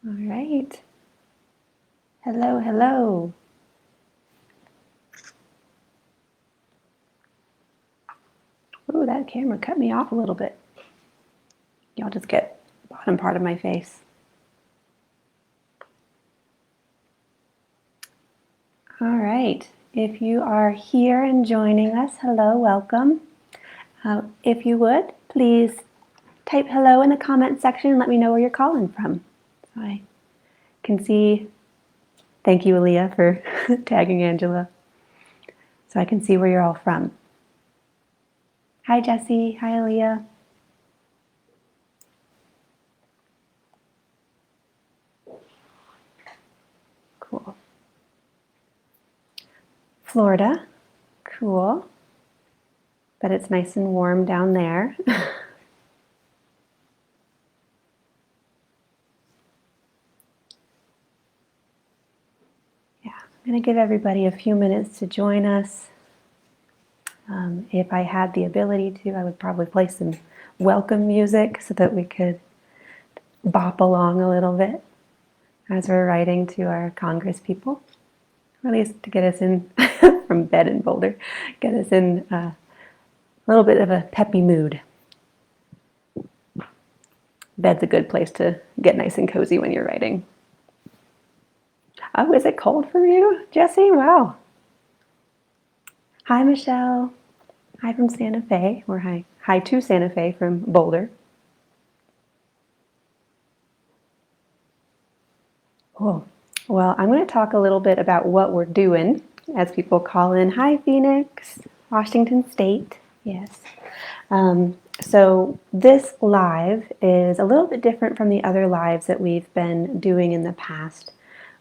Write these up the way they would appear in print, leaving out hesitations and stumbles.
All right. Hello, hello. Ooh, that camera cut me off a little bit. Y'all just get the bottom part of my face. All right. If you are here and joining us, hello, welcome. If you would, please type hello in the comment section and let me know where you're calling from. So I can see. Thank you, Aaliyah, for tagging Angela. So I can see where you're all from. Hi, Jesse. Hi, Aaliyah. Cool. Florida. Cool. But it's nice and warm down there. I'm going to give everybody a few minutes to join us. If I had the ability to, I would probably play some welcome music so that we could bop along a little bit as we're writing to our Congress people, or at least to get us in from bed in Boulder, get us in a little bit of a peppy mood. Bed's a good place to get nice and cozy when you're writing. Oh, is it cold for you, Jesse? Wow. Hi, Michelle. Hi from Santa Fe, or hi to Santa Fe from Boulder. Cool. Well, I'm going to talk a little bit about what we're doing as people call in. Hi, Phoenix, Washington State. Yes. So this live is a little bit different from the other lives that we've been doing in the past.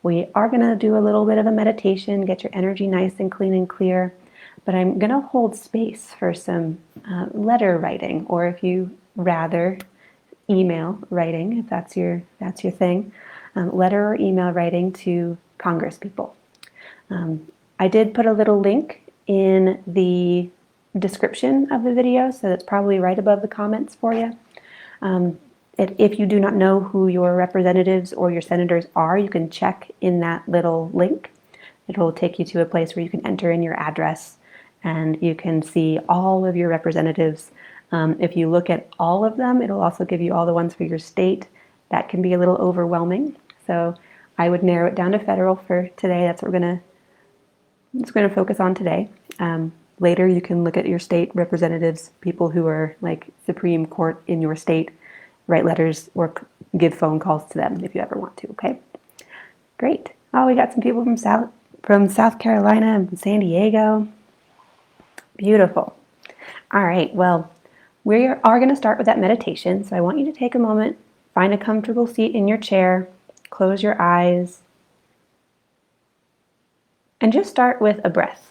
We are going to do a little bit of a meditation, get your energy nice and clean and clear, but I'm going to hold space for some letter writing, or if you rather, email writing, if that's your thing. Letter or email writing to Congress people. I did put a little link in the description of the video, so that's probably right above the comments for you. If you do not know who your representatives or your senators are, you can check in that little link. It will take you to a place where you can enter in your address and you can see all of your representatives. If you look at all of them, it'll also give you all the ones for your state. That can be a little overwhelming. So I would narrow it down to federal for today. That's what we're going to focus on today. Later, you can look at your state representatives, people who are like Supreme Court in your state, write letters or give phone calls to them if you ever want to, okay? Great. Oh, we got some people from South Carolina and San Diego. Beautiful. All right, well, we are going to start with that meditation. So I want you to take a moment, find a comfortable seat in your chair, close your eyes, and just start with a breath.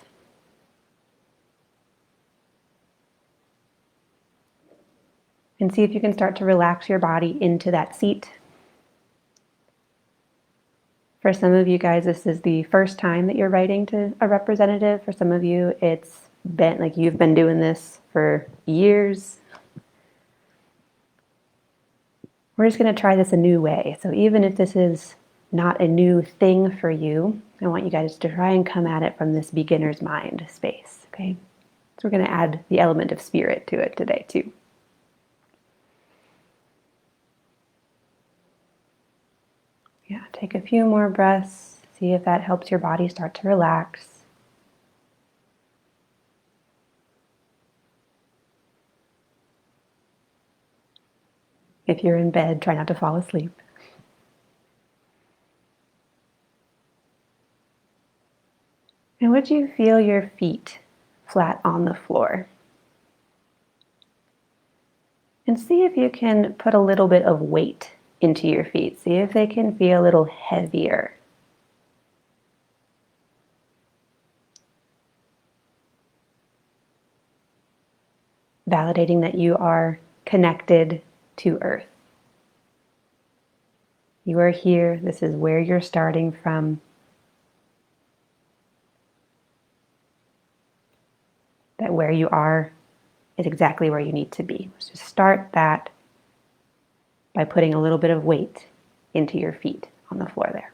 And see if you can start to relax your body into that seat. For some of you guys, this is the first time that you're writing to a representative. For some of you, it's been like you've been doing this for years. We're just going to try this a new way. So even if this is not a new thing for you, I want you guys to try and come at it from this beginner's mind space, okay? So we're going to add the element of spirit to it today too. Yeah, take a few more breaths. See if that helps your body start to relax. If you're in bed, try not to fall asleep. And would you feel your feet flat on the floor? And see if you can put a little bit of weight into your feet. See if they can feel a little heavier. Validating that you are connected to Earth. You are here. This is where you're starting from. That where you are is exactly where you need to be. So start that by putting a little bit of weight into your feet on the floor there.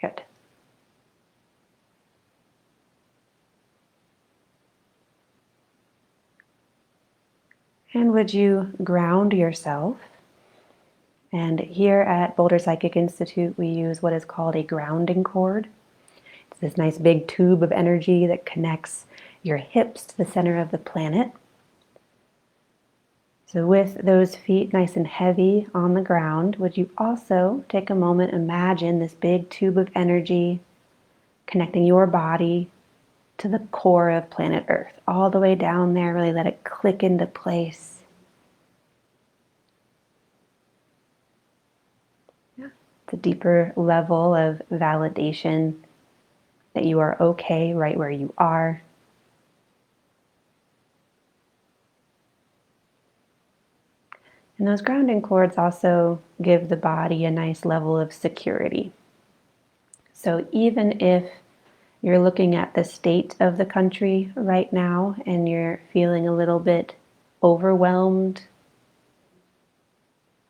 Good. And would you ground yourself? And here at Boulder Psychic Institute, we use what is called a grounding cord. It's this nice big tube of energy that connects your hips to the center of the planet. So with those feet nice and heavy on the ground, would you also take a moment, imagine this big tube of energy connecting your body to the core of planet Earth, all the way down there, really let it click into place. It's a deeper level of validation that you are okay right where you are. And those grounding cords also give the body a nice level of security. So even if you're looking at the state of the country right now and you're feeling a little bit overwhelmed,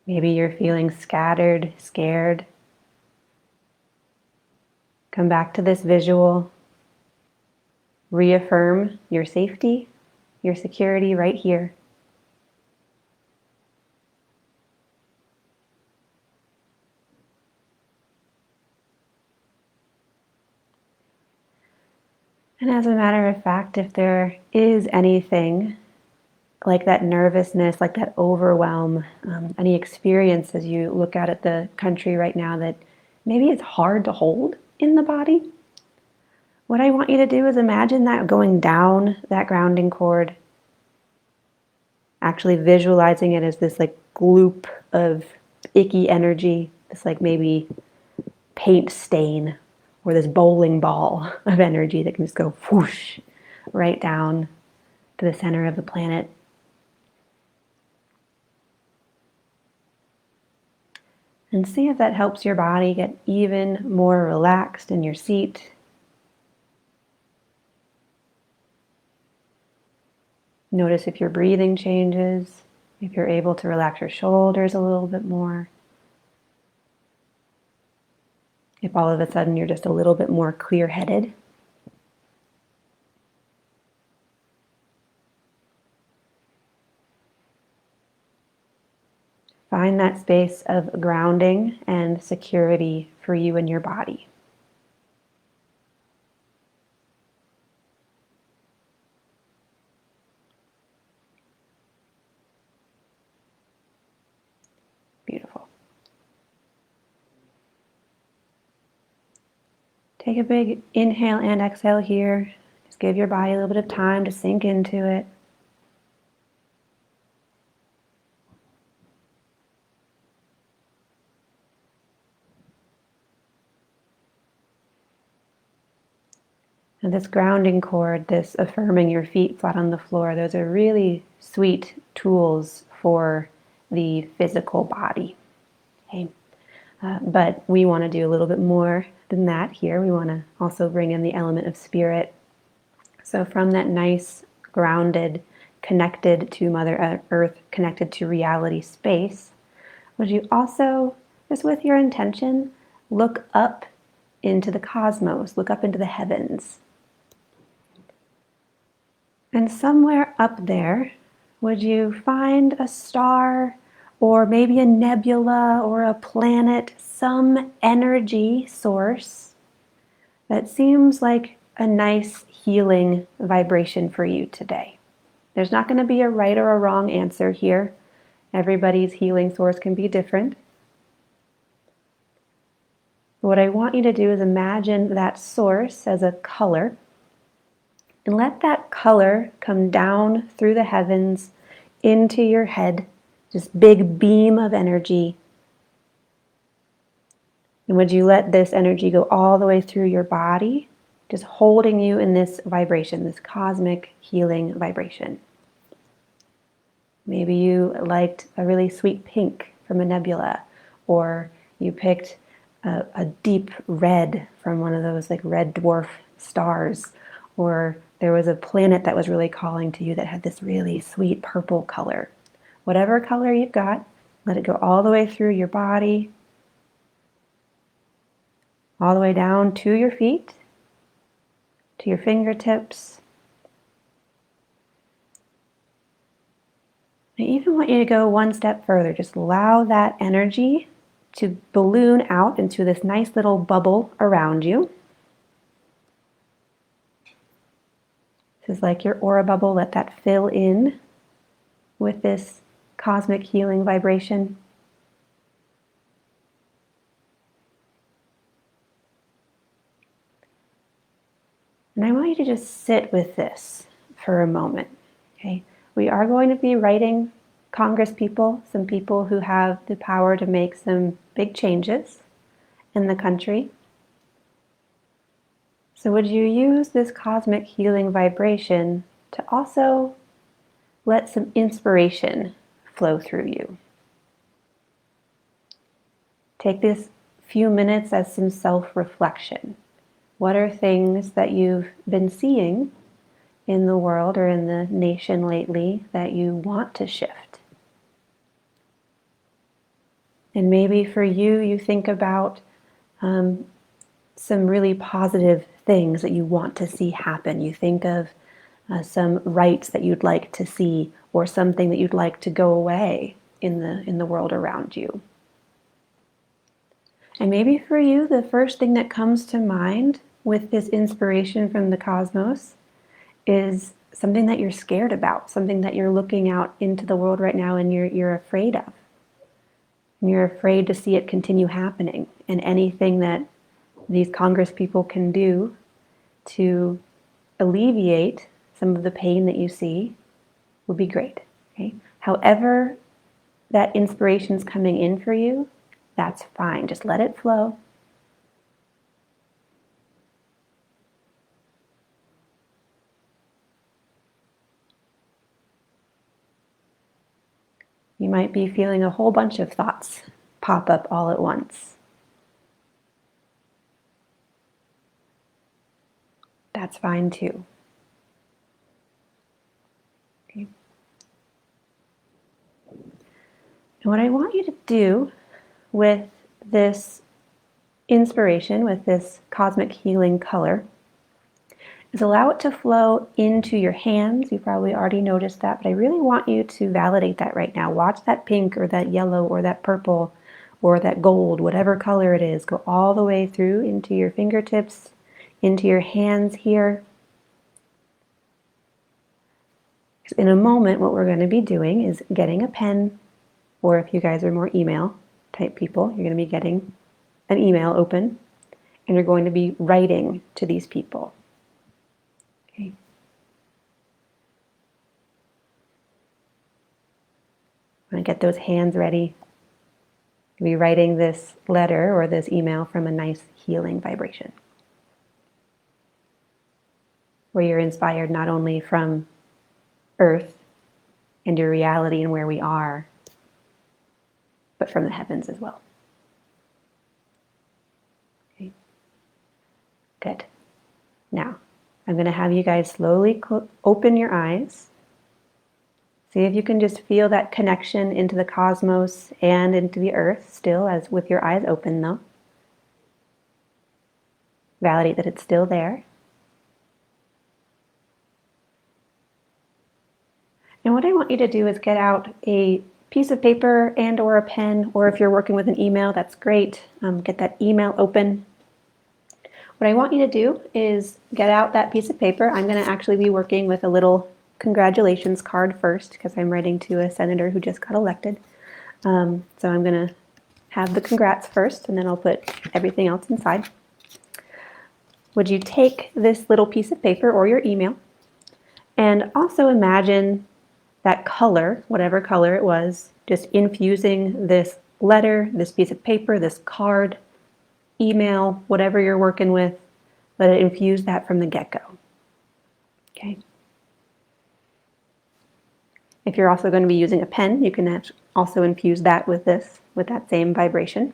maybe you're feeling scattered, scared, come back to this visual, reaffirm your safety, your security right here. And as a matter of fact, if there is anything like that nervousness, like that overwhelm, any experience as you look out at the country right now that maybe it's hard to hold in the body, what I want you to do is imagine that going down that grounding cord, actually visualizing it as this like gloop of icky energy, this like maybe paint stain or this bowling ball of energy that can just go whoosh right down to the center of the planet. And see if that helps your body get even more relaxed in your seat. Notice if your breathing changes, if you're able to relax your shoulders a little bit more. If all of a sudden you're just a little bit more clear-headed. Find that space of grounding and security for you and your body. Beautiful. Take a big inhale and exhale here. Just give your body a little bit of time to sink into it. And this grounding cord, this affirming your feet flat on the floor, those are really sweet tools for the physical body. Okay. But we want to do a little bit more than that here. We want to also bring in the element of spirit. So from that nice, grounded, connected to Mother Earth, connected to reality space, would you also, just with your intention, look up into the cosmos, look up into the heavens. And somewhere up there, would you find a star or maybe a nebula or a planet, some energy source that seems like a nice healing vibration for you today? There's not going to be a right or a wrong answer here. Everybody's healing source can be different. What I want you to do is imagine that source as a color. And let that color come down through the heavens into your head, this big beam of energy. And would you let this energy go all the way through your body, just holding you in this vibration, this cosmic healing vibration? Maybe you liked a really sweet pink from a nebula, or you picked a deep red from one of those like red dwarf stars, or there was a planet that was really calling to you that had this really sweet purple color. Whatever color you've got, let it go all the way through your body, all the way down to your feet, to your fingertips. I even want you to go one step further. Just allow that energy to balloon out into this nice little bubble around you. This is like your aura bubble. Let that fill in with this cosmic healing vibration. And I want you to just sit with this for a moment. Okay? We are going to be writing Congress people, some people who have the power to make some big changes in the country. So would you use this cosmic healing vibration to also let some inspiration flow through you? Take this few minutes as some self-reflection. What are things that you've been seeing in the world or in the nation lately that you want to shift? And maybe for you, you think about some really positive things that you want to see happen. You think of some rights that you'd like to see, or something that you'd like to go away in the world around you. And maybe for you, the first thing that comes to mind with this inspiration from the cosmos is something that you're scared about, something that you're looking out into the world right now and you're afraid of. And you're afraid to see it continue happening. And anything that these Congress people can do to alleviate some of the pain that you see would be great. Okay? However that inspiration is coming in for you, that's fine. Just let it flow. You might be feeling a whole bunch of thoughts pop up all at once. That's fine too. Okay. And what I want you to do with this inspiration, with this cosmic healing color, is allow it to flow into your hands. You probably already noticed that, but I really want you to validate that right now. Watch that pink or that yellow or that purple or that gold, whatever color it is, go all the way through into your fingertips, into your hands here. In a moment, what we're going to be doing is getting a pen, or if you guys are more email type people, you're going to be getting an email open, and you're going to be writing to these people. Okay. I'm going to get those hands ready. You'll be writing this letter or this email from a nice healing vibration, where you're inspired not only from Earth and your reality and where we are, but from the heavens as well. Okay. Good. Now, I'm going to have you guys slowly open your eyes. See if you can just feel that connection into the cosmos and into the earth still, as with your eyes open though. Validate that it's still there. And what I want you to do is get out a piece of paper and or a pen, or if you're working with an email, that's great. Get that email open. What I want you to do is get out that piece of paper. I'm going to actually be working with a little congratulations card first, because I'm writing to a senator who just got elected. So I'm going to have the congrats first, and then I'll put everything else inside. Would you take this little piece of paper or your email, and also imagine that color, whatever color it was, just infusing this letter, this piece of paper, this card, email, whatever you're working with, let it infuse that from the get-go. Okay. If you're also going to be using a pen, you can also infuse that with this, with that same vibration.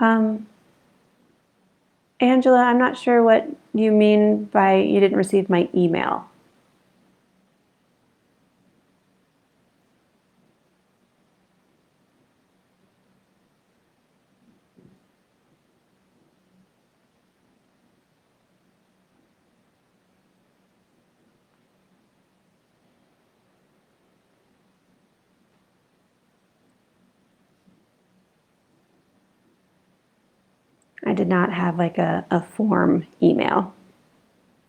Angela, I'm not sure what you mean by you didn't receive my email. I did not have like a form email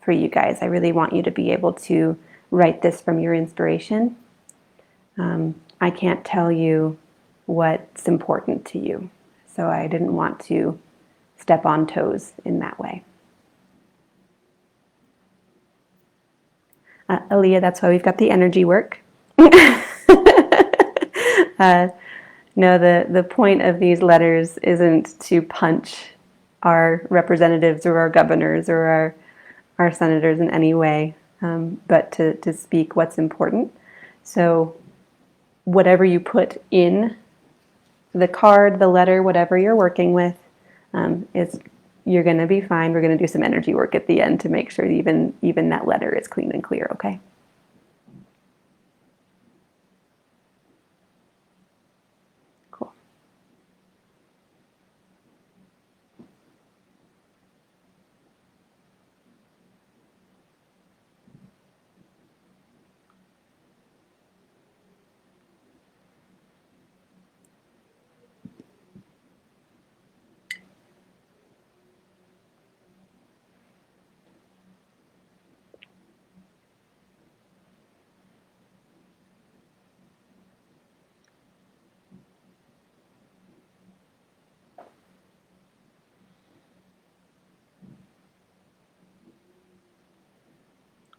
for you guys. I really want you to be able to write this from your inspiration. I can't tell you what's important to you, so I didn't want to step on toes in that way. Aaliyah, that's why we've got the energy work. No, the point of these letters isn't to punch our representatives or our governors or our senators in any way, but to speak what's important. So whatever you put in the card, the letter, whatever you're working with, is you're going to be fine. We're going to do some energy work at the end to make sure even that letter is clean and clear, okay? Cool.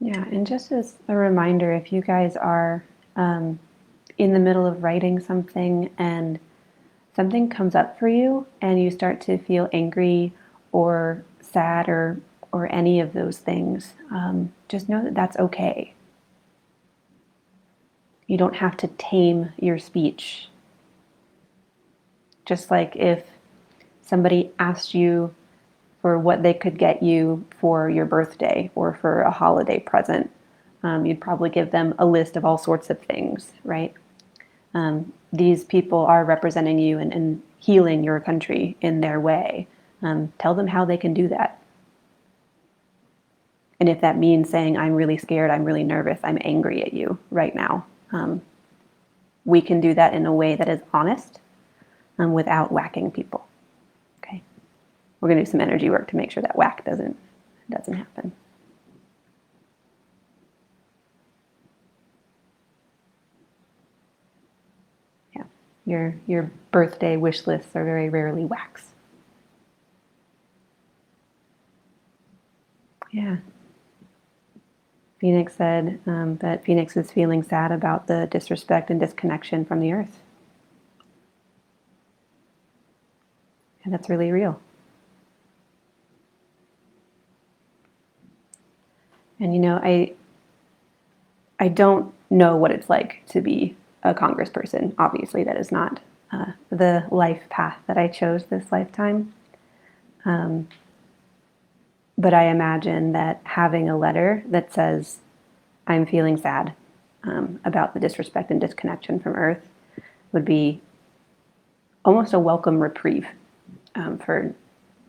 Yeah, and just as a reminder, if you guys are in the middle of writing something and something comes up for you and you start to feel angry or sad or any of those things, just know that that's okay. You don't have to tame your speech. Just like if somebody asked you for what they could get you for your birthday or for a holiday present, you'd probably give them a list of all sorts of things, right? These people are representing you and healing your country in their way. Tell them how they can do that. And if that means saying, I'm really scared, I'm really nervous, I'm angry at you right now, we can do that in a way that is honest without whacking people. Okay. We're going to do some energy work to make sure that whack doesn't happen. Yeah. Your birthday wish lists are very rarely whacks. Yeah. Phoenix said that Phoenix is feeling sad about the disrespect and disconnection from the earth. And that's really real. And I don't know what it's like to be a congressperson. Obviously, that is not the life path that I chose this lifetime. But I imagine that having a letter that says, I'm feeling sad about the disrespect and disconnection from Earth would be almost a welcome reprieve for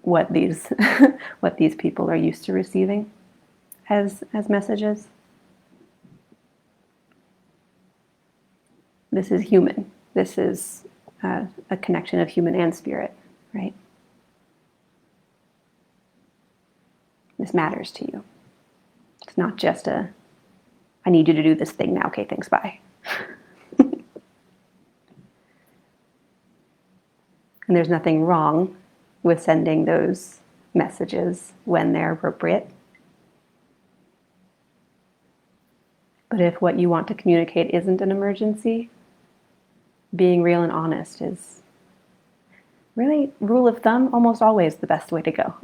what these what these people are used to receiving as messages. This is human. This is a connection of human and spirit, right? This matters to you. It's not just I need you to do this thing now. Okay, thanks, bye. And there's nothing wrong with sending those messages when they're appropriate. But if what you want to communicate isn't an emergency, being real and honest is really, rule of thumb, almost always the best way to go.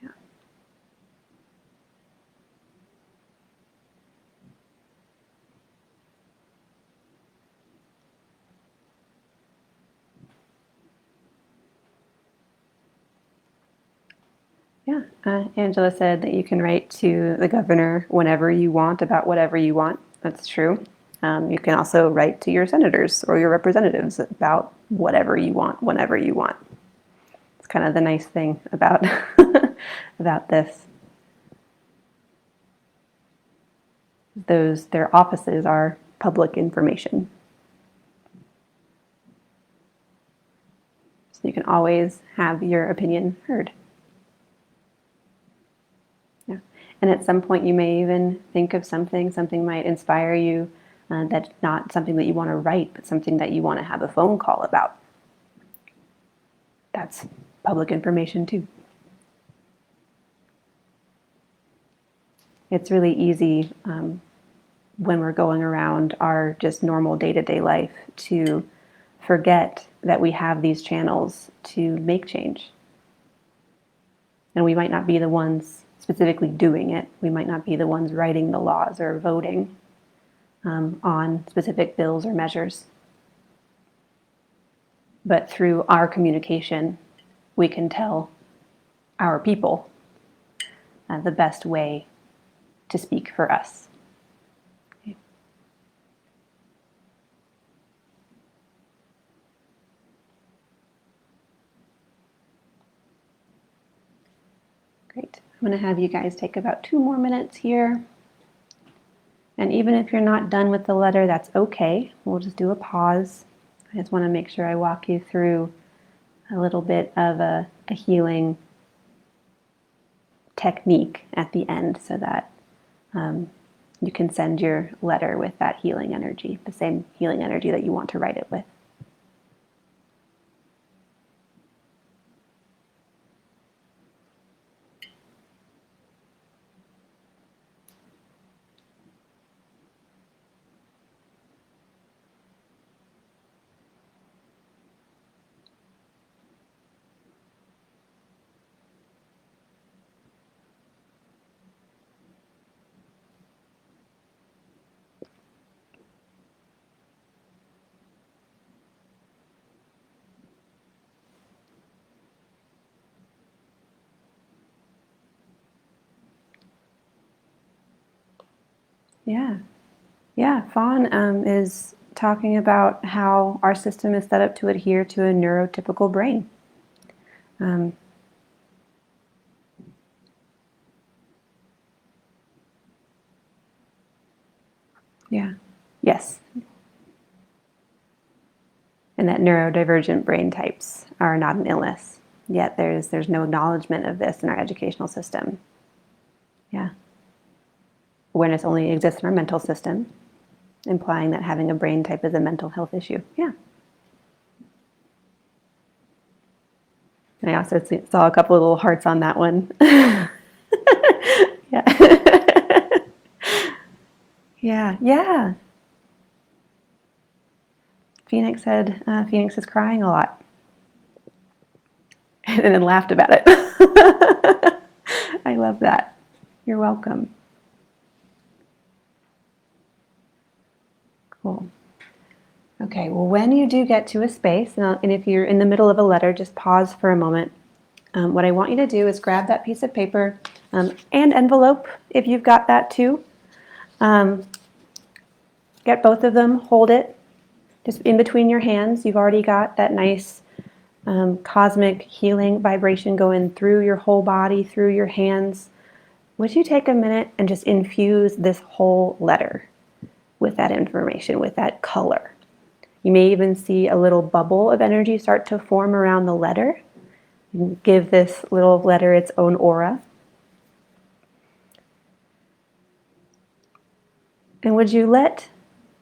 Yeah. Yeah, Angela said that you can write to the governor whenever you want about whatever you want. That's true. You can also write to your senators or your representatives about whatever you want, whenever you want. It's kind of the nice thing about about this. Their offices are public information. So you can always have your opinion heard. Yeah. And at some point you may even think of something might inspire you that's not something that you want to write, but something that you want to have a phone call about. That's public information too. It's really easy when we're going around our just normal day-to-day life to forget that we have these channels to make change. And we might not be the ones specifically doing it. We might not be the ones writing the laws or voting on specific bills or measures. But through our communication, we can tell our people the best way to speak for us. Okay. Great. I'm going to have you guys take about 2 more minutes here. And even if you're not done with the letter, that's okay. We'll just do a pause. I just want to make sure I walk you through a little bit of a healing technique at the end so that you can send your letter with that healing energy, the same healing energy that you want to write it with. Yeah. Yeah, Fawn is talking about how our system is set up to adhere to a neurotypical brain. Yeah. Yes. And that neurodivergent brain types are not an illness. Yet there's no acknowledgement of this in our educational system. Yeah. Awareness only exists in our mental system, implying that having a brain type is a mental health issue. Yeah. And I also saw a couple of little hearts on that one. Yeah. Yeah. Yeah. Phoenix said Phoenix is crying a lot. And then laughed about it. I love that. You're welcome. Cool. Okay, well, when you do get to a space, and if you're in the middle of a letter, just pause for a moment. What I want you to do is grab that piece of paper and envelope, if you've got that too. Get both of them, hold it just in between your hands. You've already got that nice cosmic healing vibration going through your whole body, through your hands. Would you take a minute and just infuse this whole letter with that information, with that color? You may even see a little bubble of energy start to form around the letter. Give this little letter its own aura. And would you let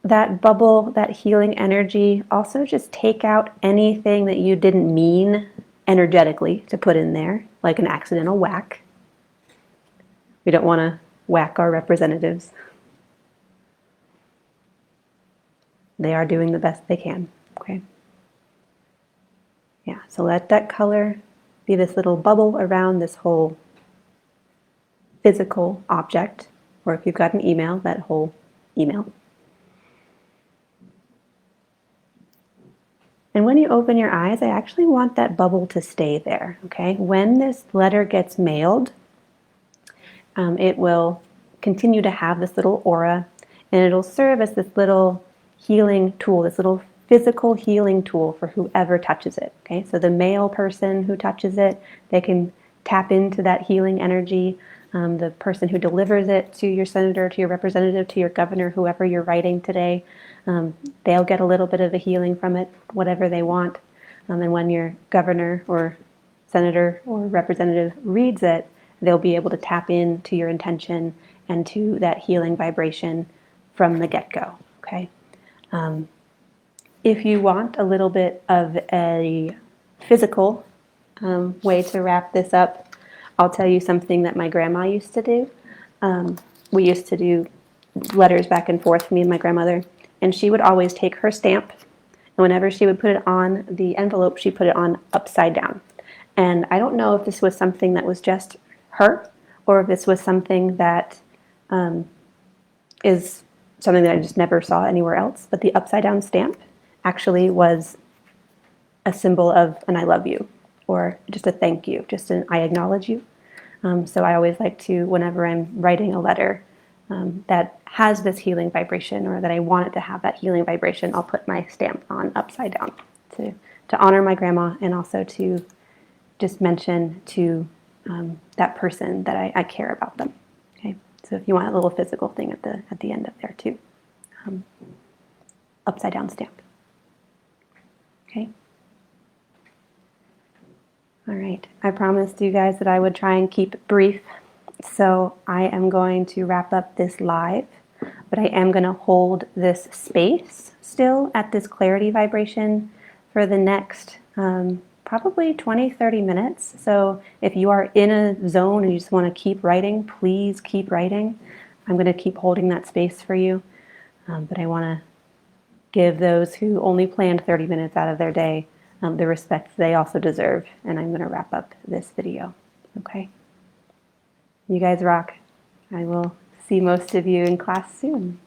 that bubble, that healing energy, also just take out anything that you didn't mean energetically to put in there, like an accidental whack? We don't want to whack our representatives. They are doing the best they can, okay? Yeah, so let that color be this little bubble around this whole physical object, or if you've got an email, that whole email. And when you open your eyes, I actually want that bubble to stay there, okay? When this letter gets mailed, it will continue to have this little aura, and it'll serve as this little healing tool, this little physical healing tool for whoever touches it, okay? So the male person who touches it, they can tap into that healing energy. The person who delivers it to your senator, to your representative, to your governor, whoever you're writing today, they'll get a little bit of a healing from it, whatever they want. And when your governor or senator or representative reads it, they'll be able to tap into your intention and to that healing vibration from the get-go, okay? If you want a little bit of a physical way to wrap this up, I'll tell you something that my grandma used to do. We used to do letters back and forth, me and my grandmother, and she would always take her stamp, and whenever she would put it on the envelope, she put it on upside down. And I don't know if this was something that was just her, or if this was something that is something that I just never saw anywhere else, but the upside down stamp actually was a symbol of an I love you, or just a thank you, just an I acknowledge you. So I always like to, whenever I'm writing a letter that has this healing vibration, or that I want it to have that healing vibration, I'll put my stamp on upside down to honor my grandma, and also to just mention to that person that I care about them. Okay, so if you want a little physical thing at the end of there too, upside down stamp. Okay. All right, I promised you guys that I would try and keep it brief, so I am going to wrap up this live, but I am going to hold this space still at this clarity vibration for the next probably 20-30 minutes. So if you are in a zone and you just want to keep writing, please keep writing. I'm going to keep holding that space for you, but I want to give those who only planned 30 minutes out of their day the respect they also deserve. And I'm going to wrap up this video. Okay? You guys rock. I will see most of you in class soon.